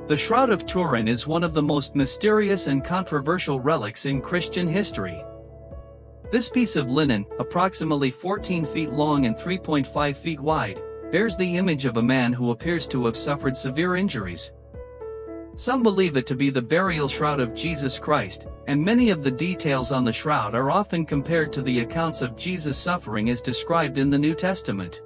The Shroud of Turin is one of the most mysterious and controversial relics in Christian history. This piece of linen, approximately 14 feet long and 3.5 feet wide, bears the image of a man who appears to have suffered severe injuries. Some believe it to be the burial shroud of Jesus Christ, and many of the details on the shroud are often compared to the accounts of Jesus' suffering as described in the New Testament.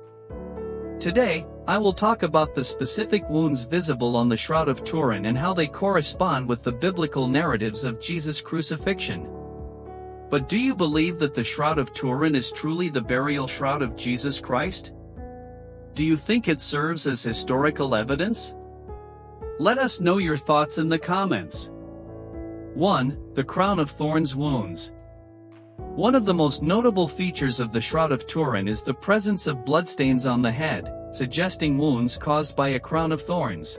Today, I will talk about the specific wounds visible on the Shroud of Turin and how they correspond with the biblical narratives of Jesus' crucifixion. But do you believe that the Shroud of Turin is truly the burial shroud of Jesus Christ? Do you think it serves as historical evidence? Let us know your thoughts in the comments. 1. The crown of thorns wounds. One of the most notable features of the Shroud of Turin is the presence of bloodstains on the head, suggesting wounds caused by a crown of thorns.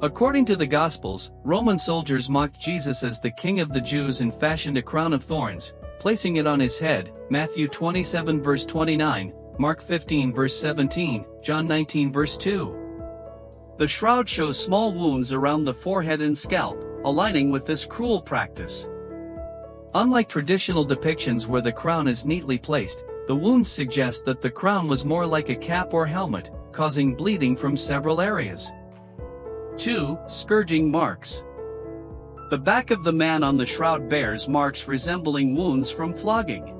According to the Gospels, Roman soldiers mocked Jesus as the King of the Jews and fashioned a crown of thorns, placing it on his head, Matthew 27 verse 29, Mark 15 verse 17, John 19 verse 2. The shroud shows small wounds around the forehead and scalp, aligning with this cruel practice. Unlike traditional depictions where the crown is neatly placed, the wounds suggest that the crown was more like a cap or helmet, causing bleeding from several areas. 2. Scourging marks. The back of the man on the shroud bears marks resembling wounds from flogging.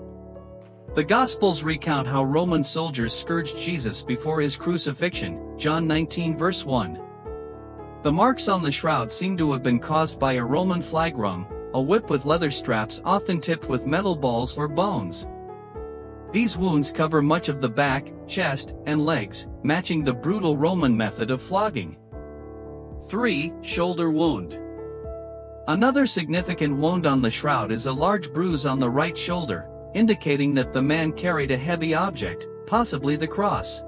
The Gospels recount how Roman soldiers scourged Jesus before his crucifixion, John 19 verse 1. The marks on the shroud seem to have been caused by a Roman flagrum, a whip with leather straps often tipped with metal balls or bones. These wounds cover much of the back, chest, and legs, matching the brutal Roman method of flogging. 3. Shoulder wound. Another significant wound on the shroud is a large bruise on the right shoulder, indicating that the man carried a heavy object, possibly the cross.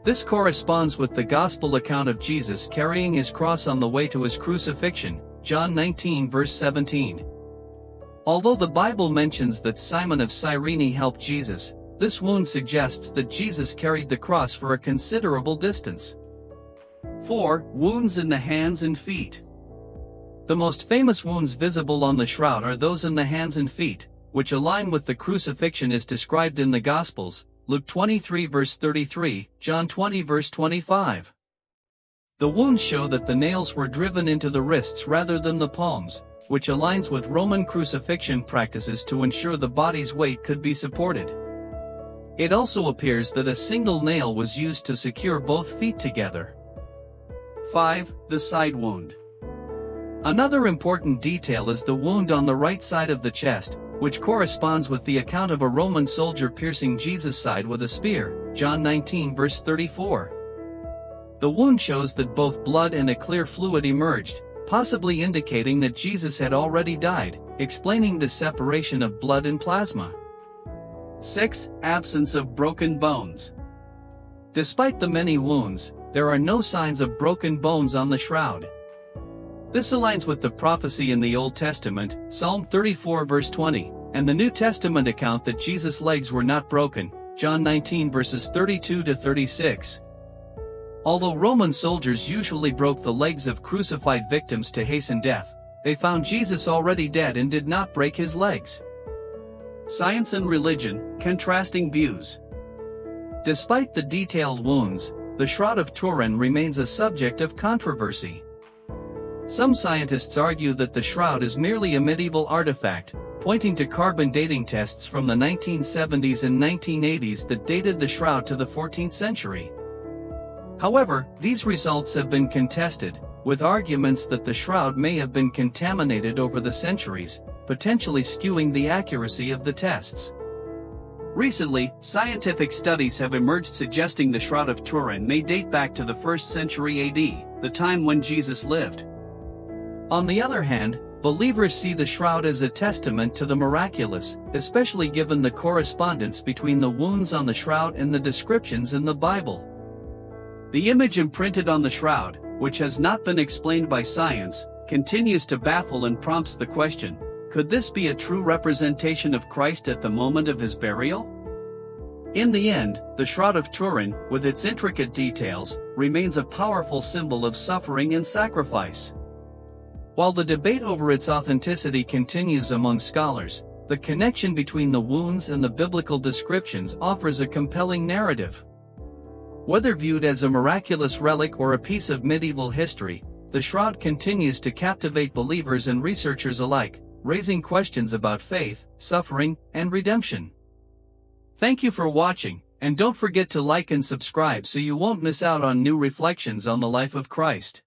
This corresponds with the Gospel account of Jesus carrying his cross on the way to his crucifixion, John 19 verse 17. Although the Bible mentions that Simon of Cyrene helped Jesus, this wound suggests that Jesus carried the cross for a considerable distance. 4. Wounds in the hands and feet. The most famous wounds visible on the shroud are those in the hands and feet, which align with the crucifixion as described in the Gospels, Luke 23 verse 33, John 20 verse 25. The wounds show that the nails were driven into the wrists rather than the palms, which aligns with Roman crucifixion practices to ensure the body's weight could be supported. It also appears that a single nail was used to secure both feet together. 5. The side wound. Another important detail is the wound on the right side of the chest, which corresponds with the account of a Roman soldier piercing Jesus' side with a spear, John 19 verse 34. The wound shows that both blood and a clear fluid emerged, possibly indicating that Jesus had already died, explaining the separation of blood and plasma. 6. Absence of broken bones. Despite the many wounds, there are no signs of broken bones on the shroud. This aligns with the prophecy in the Old Testament, Psalm 34 verse 20, and the New Testament account that Jesus' legs were not broken, John 19 verses 32 to 36. Although Roman soldiers usually broke the legs of crucified victims to hasten death, they found Jesus already dead and did not break his legs. Science and religion, contrasting views. Despite the detailed wounds, the Shroud of Turin remains a subject of controversy. Some scientists argue that the shroud is merely a medieval artifact, pointing to carbon dating tests from the 1970s and 1980s that dated the shroud to the 14th century. However, these results have been contested, with arguments that the shroud may have been contaminated over the centuries, potentially skewing the accuracy of the tests. Recently, scientific studies have emerged suggesting the Shroud of Turin may date back to the 1st century AD, the time when Jesus lived. On the other hand, believers see the shroud as a testament to the miraculous, especially given the correspondence between the wounds on the shroud and the descriptions in the Bible. The image imprinted on the shroud, which has not been explained by science, continues to baffle and prompts the question, could this be a true representation of Christ at the moment of his burial? In the end, the Shroud of Turin, with its intricate details, remains a powerful symbol of suffering and sacrifice. While the debate over its authenticity continues among scholars, the connection between the wounds and the biblical descriptions offers a compelling narrative. Whether viewed as a miraculous relic or a piece of medieval history, the shroud continues to captivate believers and researchers alike, raising questions about faith, suffering, and redemption. Thank you for watching, and don't forget to like and subscribe so you won't miss out on new reflections on the life of Christ.